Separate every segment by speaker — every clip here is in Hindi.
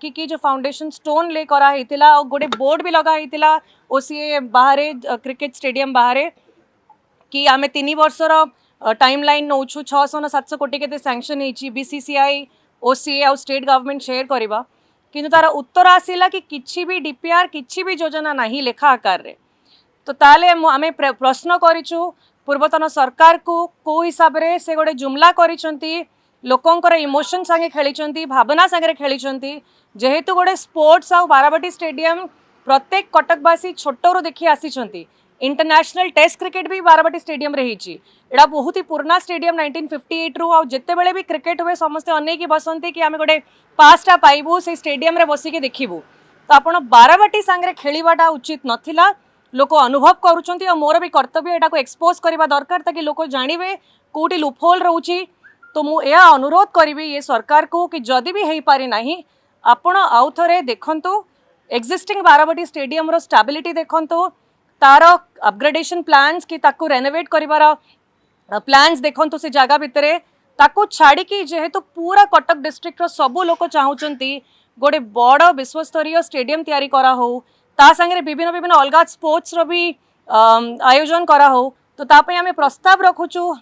Speaker 1: रखिकी जो फाउंडेशन स्टोन ले करा गोटे बोर्ड भी लगा ओसीए बाहर क्रिकेट स्टेडियम बाहर कि आम 3 वर्षर टाइम लाइन नौ 600-700 कोटी के सैंक्शन होती बीसीसीआई ओसीए आ स्टेट गवर्नमेंट शेयर करवा किंतु तार उत्तर आसला कि किसी भी डीपीआर किसी भी योजना नहीं लेखा आकार रे। तो ताले आम प्रश्न करूँ पूर्वतन सरकार को हिसाब से गोटे जुमला करिसेंती लोकंकर इमोशन संगे खेली भावना संगे खेली जेहेतु गोटे स्पोर्ट्स आ बाराबाटी स्टेडियम प्रत्येक कटकवासी छोटरू देखी आसी इंटरनेशनल टेस्ट क्रिकेट भी बाराबाटी स्टेडियम रे हिची एडा बहुत ही पुराना स्टेडियम 1958 रु आ जेते बेले भी क्रिकेट हुए समस्त अनेक बसंती कि आम गोटे पासटा पाइबू से स्टेडियम रे बसिके देखिबू। तो आपण बाराबाटी सांगरे खेलीबाटा उचित नथिला लोक अनुभव करुचंती और मोर भी कर्तव्य एटा को एक्सपोज करबा दरकार ताकि लोक जानिबे कोठी लूपहोल रहउची। तो मु या अनुरोध करी ये सरकार को कि जदि भी हेई पारि नाही आपण आउ थरे देखंतु एक्जिस्टिंग बाराबाटी स्टेडियम रो स्टेबिलिटी देखंतु तार अपग्रेडेशन प्लान्स कि ताकू रेनोवेट करिवार प्लान्स देखंतु से जगह भितरे ताकू छाड़ी कि जेहेतु पूरा कटक डिस्ट्रिक्ट रो सबु लोक चाहुचंती गोटे बड़ विश्वस्तरीय स्टेडियम तैयारी करा हो ता संगे विभिन्न विभिन्न अलग स्पोर्ट्स रो भी आयोजन करा हो। तो तापई आमे प्रस्ताव रखुचु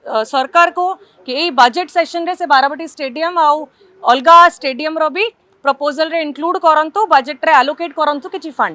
Speaker 1: सरकार को कि यही बजेट सेशन रे से बाराबाटी स्टेडियम आउ अलग स्टेडियम रो भी प्रपोजल रे इंक्लूड करंतु बजेट रे एलोकेट करंतु किछि फंड।